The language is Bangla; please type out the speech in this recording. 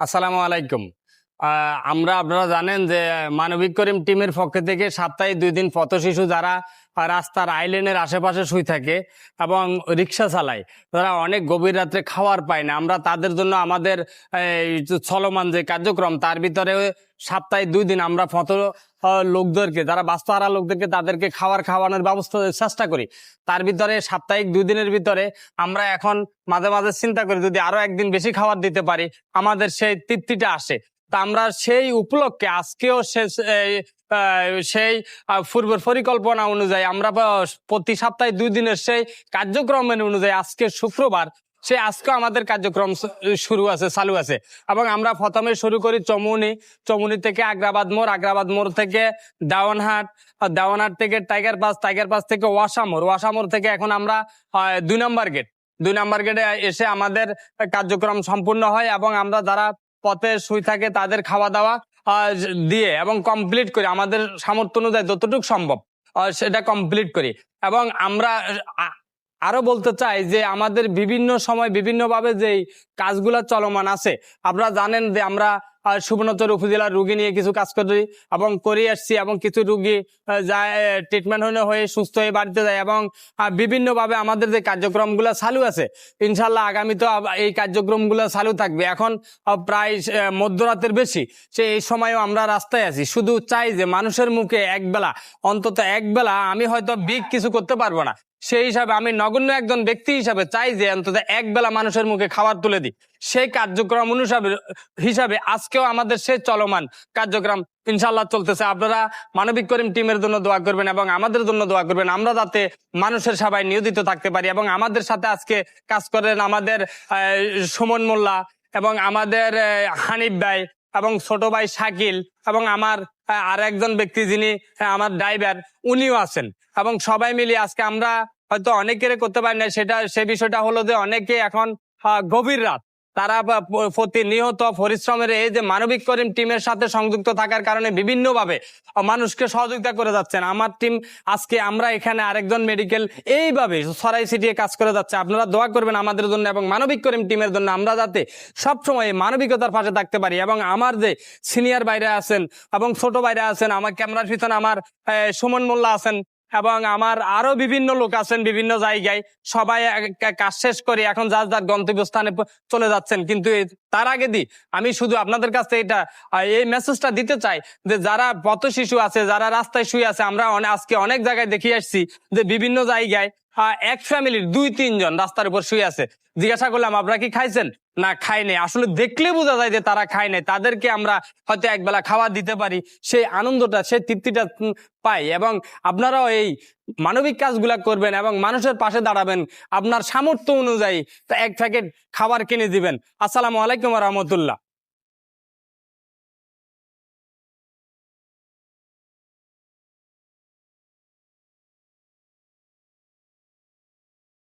আসসালামু আলাইকুম। আপনারা জানেন যে মানবিক করিম টিমের পক্ষ থেকে সপ্তাহে 2 দিন পথশিশু যারা রাস্তার আইল্যান্ডের আশেপাশে শুয়ে থাকে এবং রিক্সা চালায়, তারা অনেক গভীর রাত্রে খাওয়ার পায় না। আমরা তাদের জন্য আমাদের চলমান যে কার্যক্রম তার ভিতরে সপ্তাহে 2 দিন আমরা লোকদেরকে, যারা বাস্তুহারা লোকদেরকে, তাদেরকে খাওয়ানোর ব্যবস্থা চেষ্টা করি। তার ভিতরে সাপ্তাহিক 2 দিনের ভিতরে আমরা এখন মাঝে মাঝে চিন্তা করি যদি আরো একদিন বেশি খাবার দিতে পারি আমাদের সেই তৃপ্তিটা আসে। তা আমরা সেই উপলক্ষে আজকেও সেই পূর্বের পরিকল্পনা অনুযায়ী আমরা প্রতি সপ্তাহে 2 দিনের সেই কার্যক্রমের অনুযায়ী আজকে শুক্রবার আজকে আমাদের কার্যক্রম চালু আছে। এবং আমরা প্রথমে শুরু করি চমুনি থেকে আগ্রাবাদ মোড় থেকে দেওয়ানহাট থেকে টাইগার পাস থেকে ওয়াসামোর থেকে এখন আমরা 2 নম্বর গেটে এসে আমাদের কার্যক্রম সম্পূর্ণ হয় এবং আমরা যারা পথে শুয়ে থাকে তাদের খাওয়া দাওয়া দিয়ে এবং কমপ্লিট করি আমাদের সামর্থ্য অনুযায়ী যতটুকু সম্ভব সেটা কমপ্লিট করি। এবং আমরা আরো বলতে চাই যে আমাদের বিভিন্ন সময় বিভিন্নভাবে যে কাজগুলা চলমান আছে। আপনারা জানেন যে আমরা সুবর্ণচর উপজেলার রোগী নিয়ে কিছু কাজ করি এবং করে আসছি, এবং কিছু রোগী যায় ট্রিটমেন্ট হয়ে সুস্থ হয়ে বাড়িতে যায়, এবং বিভিন্নভাবে আমাদের যে কার্যক্রমগুলো চালু আছে ইনশাল্লাহ আগামী তো এই কার্যক্রমগুলো চালু থাকবে। এখন প্রায় মধ্যরাতের বেশি, এই সময়ও আমরা রাস্তায় আছি। শুধু চাই যে মানুষের মুখে অন্তত একবেলা, আমি হয়তো বিগ কিছু করতে পারবো না, সেই হিসাবে আমি নগণ্য একজন ব্যক্তি হিসাবে চাই যে অন্তত একবেলা মানুষের মুখে খাবার তুলে দিই। সেই কার্যক্রম হিসাবে আজকেও আমাদের সেই চলমান কার্যক্রম ইনশাল্লাহ চলতেছে। আপনারা মানবিক করিম টিমের জন্য দোয়া করবেন এবং আমাদের জন্য দোয়া করবেন, আমরা যাতে মানুষের সেবায় নিয়োজিত থাকতে পারি। এবং আমাদের সাথে আজকে কাজ করেন আমাদের সুমন মোল্লা এবং আমাদের হানিফ ভাই এবং ছোট ভাই শাকিল এবং আমার আর একজন ব্যক্তি যিনি আমার ড্রাইভার, উনিও আছেন। এবং সবাই মিলিয়ে আজকে আমরা হয়তো অনেকের করতে পারি না, সে বিষয়টা হলো যে অনেকে এখন গভীর রাত তারা প্রতিনিয়ত পরিশ্রমের এই যে মানবিক করিম টিমের সাথে সংযুক্ত থাকার কারণে বিভিন্নভাবে মানুষকে সহযোগিতা করে যাচ্ছেন। আমার টিম আজকে আমরা এখানে আরেকজন মেডিকেল এইভাবে ছড়াই ছিটিয়ে কাজ করে যাচ্ছে। আপনারা দোয়া করবেন আমাদের জন্য এবং মানবিক করিম টিমের জন্য, আমরা যাতে সবসময় মানবিকতার পাশে থাকতে পারি। এবং আমার যে সিনিয়র ভাইরা আছেন এবং ছোট ভাইরা আছেন, আমার ক্যামেরার পিছনে আমার সুমন মোল্লা আছেন এবং আমার আরো বিভিন্ন লোক আছেন বিভিন্ন জায়গায়, সবাই কাজ শেষ করে এখন যার যার গন্তব্যস্থানে চলে যাচ্ছেন। কিন্তু তার আগে আমি শুধু আপনাদের কাছে এই মেসেজটা দিতে চাই যে যারা পথ শিশু আছে, যারা রাস্তায় শুয়ে আছে, আমরা আজকে অনেক জায়গায় দেখিয়ে আসছি যে বিভিন্ন জায়গায় এক ফ্যামিলির 2-3 জন রাস্তার উপর শুয়ে আছে। জিজ্ঞাসা করলাম আপনারা কি খাইছেন? না, খাই নাই। আসলে দেখলে বোঝা যায় যে তারা খায় নাই। তাদেরকে আমরা হয়তো একবেলা খাওয়া দিতে পারি, সেই আনন্দটা, সেই তৃপ্তিটা পাই। এবং আপনারাও এই মানবিক কাজগুলা করবেন এবং মানুষের পাশে দাঁড়াবেন, আপনার সামর্থ্য অনুযায়ী 1 প্যাকেট খাবার কিনে দিবেন। আসসালামু আলাইকুম ওয়া রাহমাতুল্লাহ।